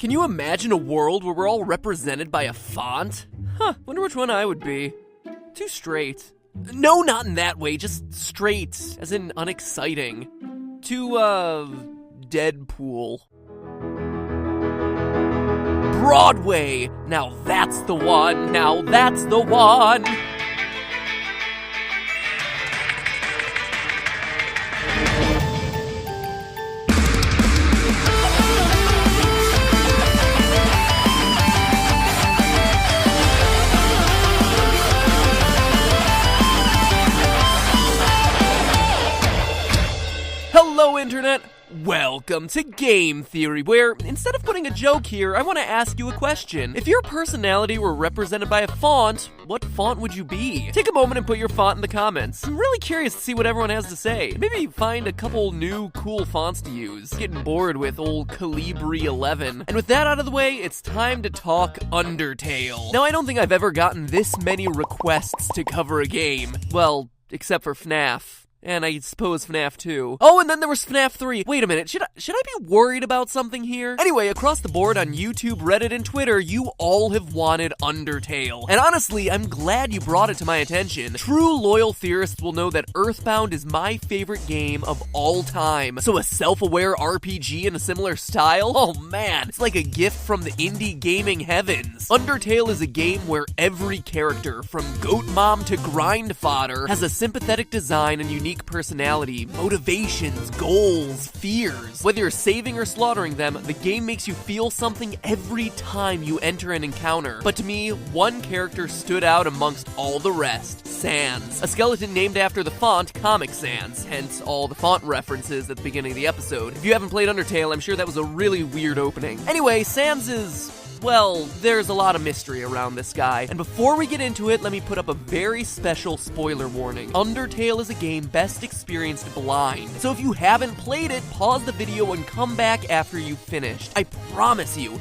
Can you imagine a world where we're all represented by a font? Wonder which one I would be. Too straight. No, not in that way, just straight, as in unexciting. Too, Deadpool. Broadway! Now that's the one! Now that's the one! Hello, Internet! Welcome to Game Theory, where, instead of putting a joke here, I want to ask you a question. If your personality were represented by a font, what font would you be? Take a moment and put your font in the comments. I'm really curious to see what everyone has to say. Maybe find a couple new cool fonts to use. Getting bored with old Calibri 11. And with that out of the way, it's time to talk Undertale. Now, I don't think I've ever gotten this many requests to cover a game. Well, except for FNAF. And I suppose FNAF 2. Oh, and then there was FNAF 3. Wait a minute, should I be worried about something here? Anyway, across the board on YouTube, Reddit, and Twitter, you all have wanted Undertale. And honestly, I'm glad you brought it to my attention. True loyal theorists will know that Earthbound is my favorite game of all time. So a self-aware RPG in a similar style? Oh man, it's like a gift from the indie gaming heavens. Undertale is a game where every character, from Goat Mom to Grind Fodder, has a sympathetic design and unique personality, motivations, goals, fears. Whether you're saving or slaughtering them, the game makes you feel something every time you enter an encounter. But to me, one character stood out amongst all the rest. Sans. A skeleton named after the font Comic Sans, hence all the font references at the beginning of the episode. If you haven't played Undertale, I'm sure that was a really weird opening. Anyway, Sans is... well, there's a lot of mystery around this guy. And before we get into it, let me put up a very special spoiler warning. Undertale is a game best experienced blind. So if you haven't played it, pause the video and come back after you've finished. I promise you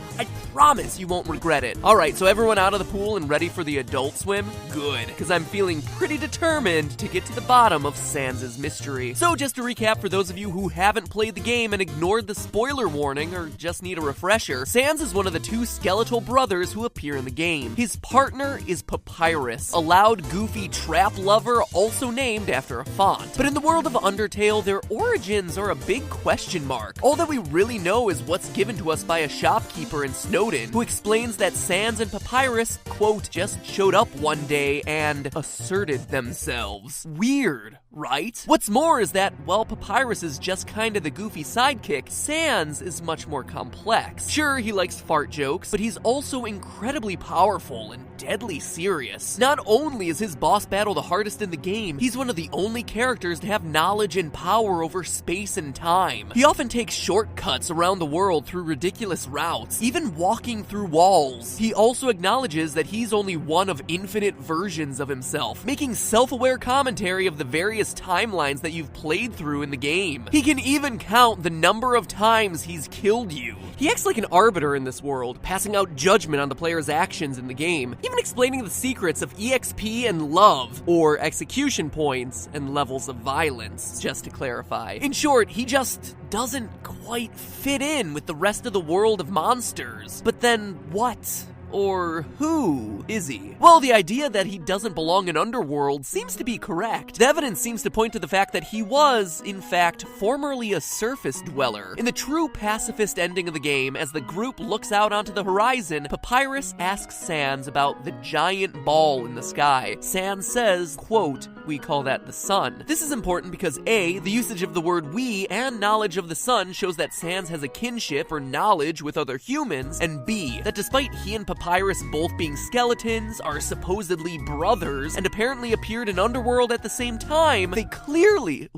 won't regret it. Alright, so everyone out of the pool and ready for the adult swim? Good, because I'm feeling pretty determined to get to the bottom of Sans' mystery. So just to recap, for those of you who haven't played the game and ignored the spoiler warning or just need a refresher, Sans is one of the two skeletal brothers who appear in the game. His partner is Papyrus, a loud, goofy trap lover also named after a font. But in the world of Undertale, their origins are a big question mark. All that we really know is what's given to us by a shopkeeper in Snowdin, who explains that Sans and Papyrus, quote, just showed up one day and asserted themselves. Weird, right? What's more is that while Papyrus is just kind of the goofy sidekick, Sans is much more complex. Sure, he likes fart jokes, but he's also incredibly powerful and deadly serious. Not only is his boss battle the hardest in the game, he's one of the only characters to have knowledge and power over space and time. He often takes shortcuts around the world through ridiculous routes, even walking through walls. He also acknowledges that he's only one of infinite versions of himself, making self-aware commentary of the various timelines that you've played through in the game. He can even count the number of times he's killed you. He acts like an arbiter in this world, passing out judgment on the player's actions in the game, even explaining the secrets of EXP and love, or execution points and levels of violence, just to clarify. In short, he just doesn't quite fit in with the rest of the world of monsters. But then what? Or who is he? Well, the idea that he doesn't belong in Underworld seems to be correct. The evidence seems to point to the fact that he was, in fact, formerly a surface dweller. In the true pacifist ending of the game, as the group looks out onto the horizon, Papyrus asks Sans about the giant ball in the sky. Sans says, quote, "We call that the sun." This is important because A, the usage of the word we and knowledge of the sun shows that Sans has a kinship or knowledge with other humans, and B, that despite he and Papyrus both being skeletons, are supposedly brothers, and apparently appeared in Underworld at the same time, they clearly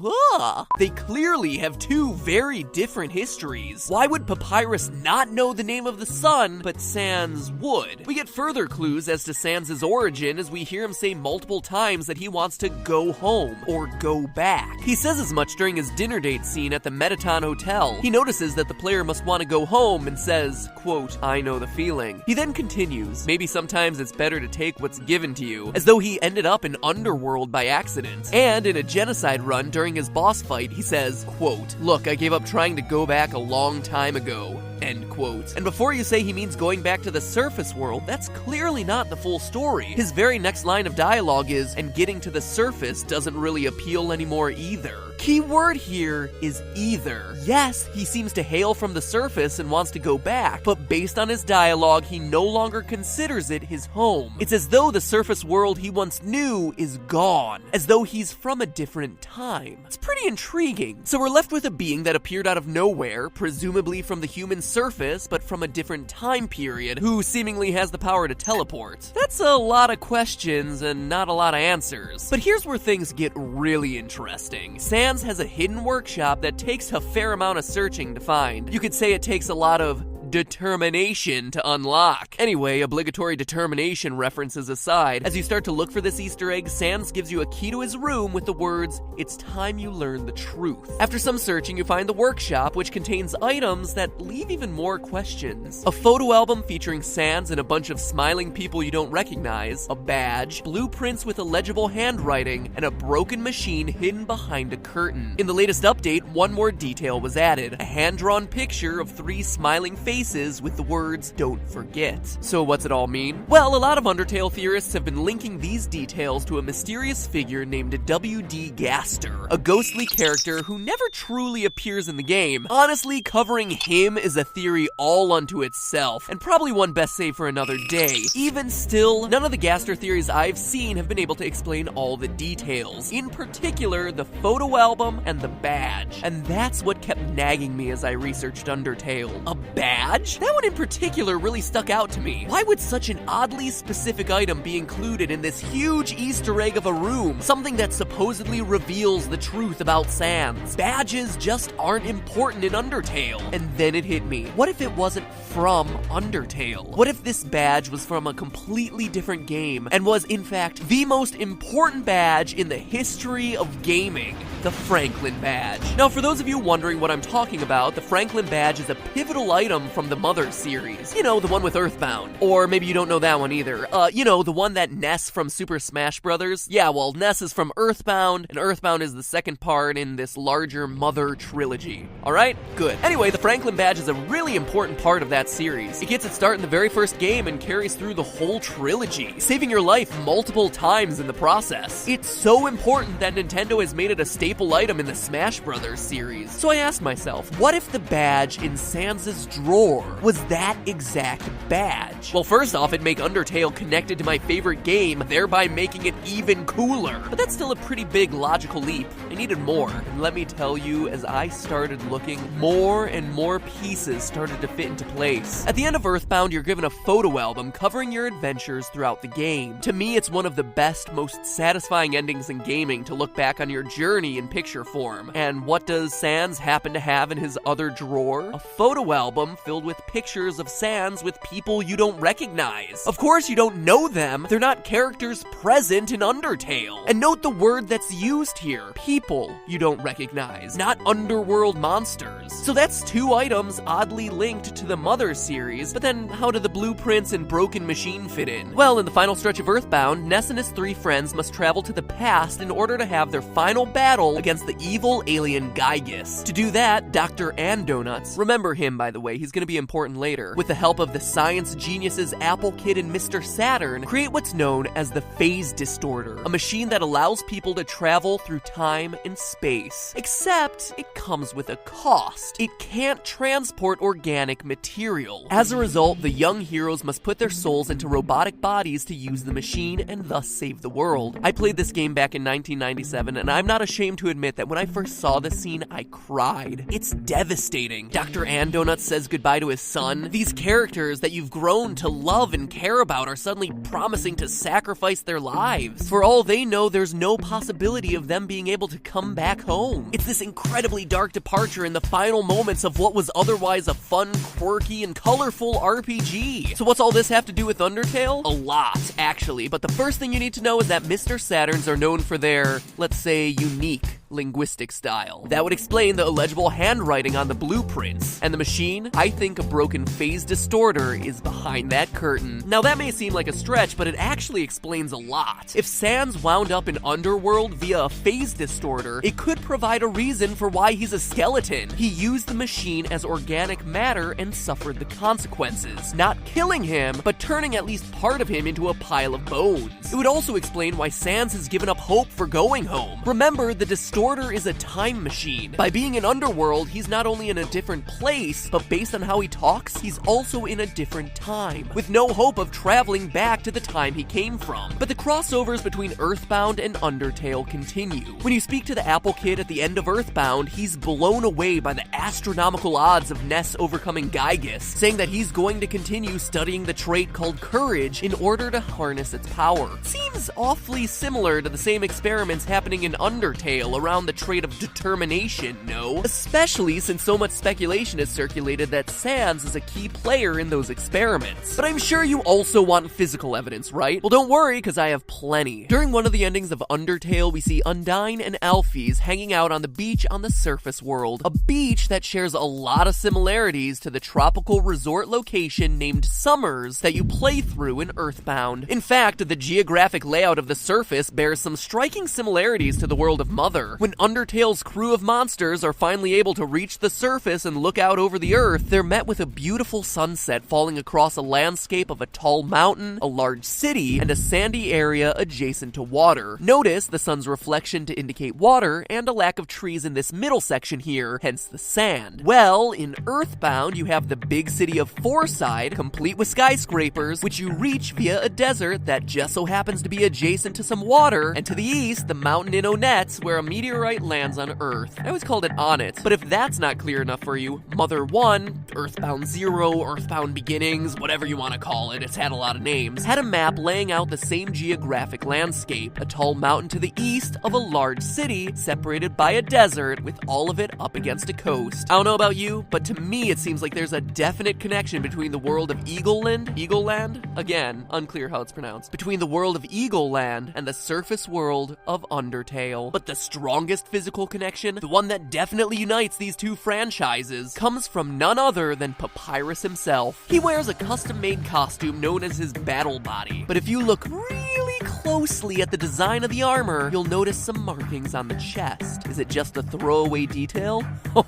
have two very different histories. Why would Papyrus not know the name of the sun, but Sans would? We get further clues as to Sans' origin as we hear him say multiple times that he wants to go home, or go back. He says as much during his dinner date scene at the Metaton Hotel. He notices that the player must want to go home and says, quote, "I know the feeling." He then continues, maybe sometimes it's better to take what's given to you, as though he ended up in Underworld by accident. And in a genocide run during his boss fight, he says, quote, "Look, I gave up trying to go back a long time ago." End quote. And before you say he means going back to the surface world, that's clearly not the full story. His very next line of dialogue is, "And getting to the surface doesn't really appeal anymore either." Key word here is either. Yes, he seems to hail from the surface and wants to go back, but based on his dialogue, he no longer considers it his home. It's as though the surface world he once knew is gone, as though he's from a different time. It's pretty intriguing. So we're left with a being that appeared out of nowhere, presumably from the human surface, but from a different time period, who seemingly has the power to teleport. That's a lot of questions and not a lot of answers. But here's where things get really interesting. Sans has a hidden workshop that takes a fair amount of searching to find. You could say it takes a lot of determination to unlock. Anyway, obligatory determination references aside, as you start to look for this Easter egg, Sans gives you a key to his room with the words, "It's time you learn the truth." After some searching, you find the workshop, which contains items that leave even more questions. A photo album featuring Sans and a bunch of smiling people you don't recognize, a badge, blueprints with illegible handwriting, and a broken machine hidden behind a curtain. In the latest update, one more detail was added, a hand-drawn picture of 3 smiling faces with the words, "Don't forget." So what's it all mean? Well, a lot of Undertale theorists have been linking these details to a mysterious figure named W.D. Gaster, a ghostly character who never truly appears in the game. Honestly, covering him is a theory all unto itself, and probably one best saved for another day. Even still, none of the Gaster theories I've seen have been able to explain all the details, in particular the photo album and the badge. And that's what kept nagging me as I researched Undertale. A badge? That one in particular really stuck out to me. Why would such an oddly specific item be included in this huge Easter egg of a room? Something that supposedly reveals the truth about Sans. Badges just aren't important in Undertale. And then it hit me. What if it wasn't from Undertale? What if this badge was from a completely different game and was in fact the most important badge in the history of gaming? The Franklin Badge. Now, for those of you wondering what I'm talking about, the Franklin Badge is a pivotal item from the Mother series. You know, the one with Earthbound. Or maybe you don't know that one either. You know, the one that Ness from Super Smash Bros. Yeah, well, Ness is from Earthbound, and Earthbound is the second part in this larger Mother trilogy. Alright? Good. Anyway, the Franklin Badge is a really important part of that series. It gets its start in the very first game and carries through the whole trilogy, saving your life multiple times in the process. It's so important that Nintendo has made it a staple item in the Smash Bros. Series. So I asked myself, what if the badge in Sans's drawer was that exact badge? Well, first off, it'd make Undertale connected to my favorite game, thereby making it even cooler. But that's still a pretty big logical leap. I needed more. And let me tell you, as I started looking, more and more pieces started to fit into place. At the end of Earthbound, you're given a photo album covering your adventures throughout the game. To me, it's one of the best, most satisfying endings in gaming to look back on your journey in picture form. And what does Sans happen to have in his other drawer? A photo album filled with pictures of Sans with people you don't recognize. Of course you don't know them, they're not characters present in Undertale. And note the word that's used here, people you don't recognize, not underworld monsters. So that's 2 items oddly linked to the Mother series, but then how do the blueprints and broken machine fit in? Well, in the final stretch of Earthbound, Ness and his 3 friends must travel to the past in order to have their final battle against the evil alien Gygus. To do that, Dr. Andonuts, remember him by the way, he's gonna be important later, with the help of the science geniuses Apple Kid and Mr. Saturn, create what's known as the Phase Distorter, a machine that allows people to travel through time and space. Except, it comes with a cost. It can't transport organic material. As a result, the young heroes must put their souls into robotic bodies to use the machine and thus save the world. I played this game back in 1997, and I'm not ashamed to admit that when I first saw this scene, I cried. It's devastating. Dr. Andonuts says goodbye to his son. These characters that you've grown to love and care about are suddenly promising to sacrifice their lives. For all they know, there's no possibility of them being able to come back home. It's this incredibly dark departure in the final moments of what was otherwise a fun, quirky, and colorful RPG. So what's all this have to do with Undertale? A lot, actually, but the first thing you need to know is that Mr. Saturns are known for their, let's say, unique linguistic style. That would explain the illegible handwriting on the blueprints. And the machine? I think a broken phase distorter is behind that curtain. Now that may seem like a stretch, but it actually explains a lot. If Sans wound up in Underworld via a phase distorter, it could provide a reason for why he's a skeleton. He used the machine as organic matter and suffered the consequences, not killing him, but turning at least part of him into a pile of bones. It would also explain why Sans has given up hope for going home. Remember, the distorter is a time machine. By being in Underworld, he's not only in a different place, but based on how he talks, he's also in a different time, with no hope of traveling back to the time he came from. But the crossovers between Earthbound and Undertale continue. When you speak to the Apple Kid at the end of Earthbound, he's blown away by the astronomical odds of Ness overcoming Gygus, saying that he's going to continue studying the trait called courage in order to harness its power. Seems awfully similar to the same experiments happening in Undertale around the trait of determination, no? Especially since so much speculation has circulated that Sans is a key player in those experiments. But I'm sure you also want physical evidence, right? Well, don't worry, because I have plenty. During one of the endings of Undertale, we see Undyne and Alphys hanging out on the beach on the surface world, a beach that shares a lot of similarities to the tropical resort location named Summers that you play through in Earthbound. In fact, the geographic layout of the surface bears some striking similarities to the world of Mother. When Undertale's crew of monsters are finally able to reach the surface and look out over the earth, they're met with a beautiful sunset falling across a landscape of a tall mountain, a large city, and a sandy area adjacent to water. Notice the sun's reflection to indicate water and a lack of trees in this middle section here, hence the sand. Well, in Earthbound, you have the big city of Fourside, complete with skyscrapers, which you reach via a desert that just so happens to be adjacent to some water, and to the east, the mountain in Onetz, where a meteorite lands on Earth. I always called it Onnet, but if that's not clear enough for you, Mother 1, Earthbound 0, Earthbound Beginnings, whatever you want to call it, it's had a lot of names, had a map laying out the same geographic landscape, a tall mountain to the east of a large city, separated by a desert, with all of it up against a coast. I don't know about you, but to me it seems like there's a definite connection between the world of Eagleland, again, unclear how it's pronounced, between the world of Eagleland and the surface world of Undertale. But the strongest physical connection, the one that definitely unites these two franchises, comes from none other than Papyrus himself. He wears a custom-made costume known as his battle body, but if you look really closely at the design of the armor, you'll notice some markings on the chest. Is it just a throwaway detail?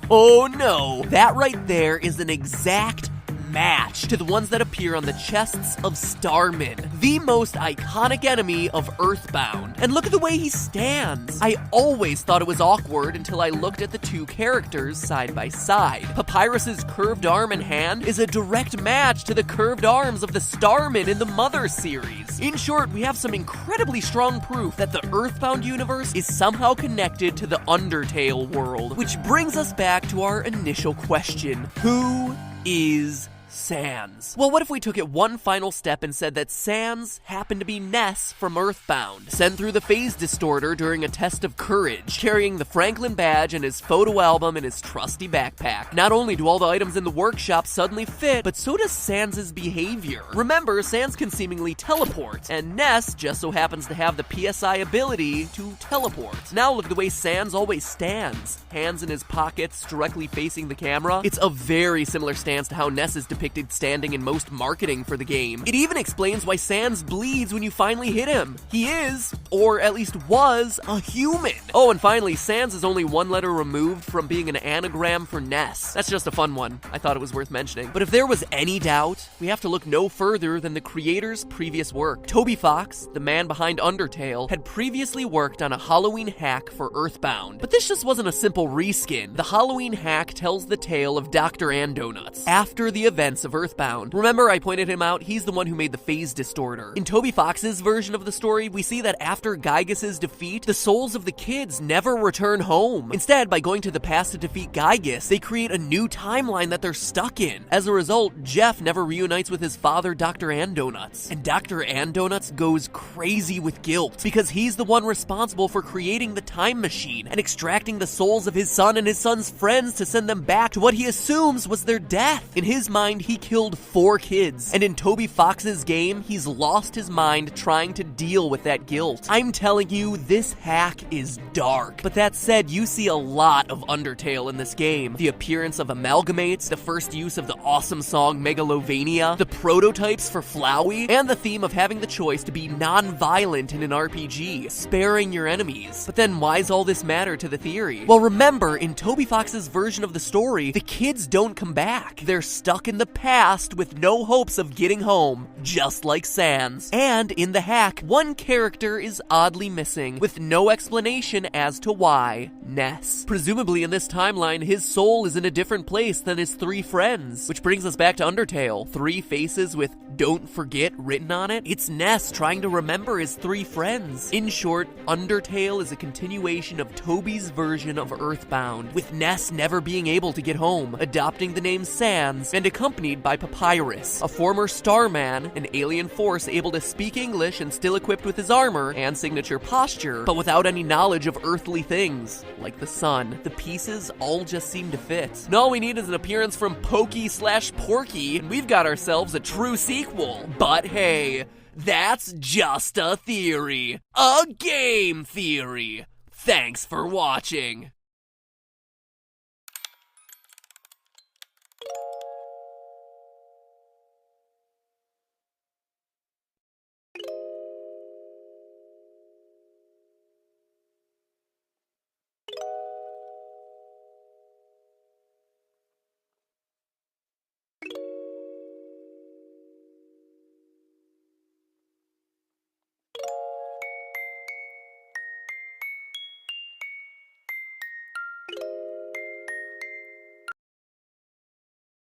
Oh no! That right there is an exact match to the ones that appear on the chests of Starman, the most iconic enemy of Earthbound. And look at the way he stands. I always thought it was awkward until I looked at the two characters side by side. Papyrus's curved arm and hand is a direct match to the curved arms of the Starman in the Mother series. In short, we have some incredibly strong proof that the Earthbound universe is somehow connected to the Undertale world, which brings us back to our initial question: who is Sans? Well, what if we took it one final step and said that Sans happened to be Ness from Earthbound, sent through the phase distorter during a test of courage, carrying the Franklin badge and his photo album in his trusty backpack. Not only do all the items in the workshop suddenly fit, but so does Sans's behavior. Remember, Sans can seemingly teleport, and Ness just so happens to have the PSI ability to teleport. Now look at the way Sans always stands, hands in his pockets, directly facing the camera. It's a very similar stance to how Ness is depicted standing in most marketing for the game. It even explains why Sans bleeds when you finally hit him. He is, or at least was, a human. Oh, and finally, Sans is only one letter removed from being an anagram for Ness. That's just a fun one. I thought it was worth mentioning. But if there was any doubt, we have to look no further than the creator's previous work. Toby Fox, the man behind Undertale, had previously worked on a Halloween hack for Earthbound. But this just wasn't a simple reskin. The Halloween hack tells the tale of Dr. Andonuts after the events of Earthbound. Remember, I pointed him out? He's the one who made the phase distorter. In Toby Fox's version of the story, we see that after Gygus' defeat, the souls of the kids never return home. Instead, by going to the past to defeat Gygus, they create a new timeline that they're stuck in. As a result, Jeff never reunites with his father, Dr. Andonuts. And Dr. Andonuts goes crazy with guilt, because he's the one responsible for creating the time machine and extracting the souls of his son and his son's friends to send them back to what he assumes was their death. In his mind, find he killed 4 kids, and in Toby Fox's game, he's lost his mind trying to deal with that guilt. I'm telling you, this hack is dark. But that said, you see a lot of Undertale in this game. The appearance of Amalgamates, the first use of the awesome song Megalovania, the prototypes for Flowey, and the theme of having the choice to be non-violent in an RPG, sparing your enemies. But then why's all this matter to the theory? Well, remember, in Toby Fox's version of the story, the kids don't come back. They're stuck in the past with no hopes of getting home, just like Sans. And in the hack, one character is oddly missing, with no explanation as to why. Ness. Presumably in this timeline, his soul is in a different place than his 3 friends. Which brings us back to Undertale. 3 faces with "Don't Forget" written on it. It's Ness trying to remember his 3 friends. In short, Undertale is a continuation of Toby's version of Earthbound, with Ness never being able to get home, adopting the name Sans, and accompanied by Papyrus, a former Starman, an alien force able to speak English and still equipped with his armor and signature posture, but without any knowledge of earthly things, like the sun. The pieces all just seem to fit. And all we need is an appearance from Pokey/Porky, and we've got ourselves a true sequel. But hey, that's just a theory. A game theory. Thanks for watching.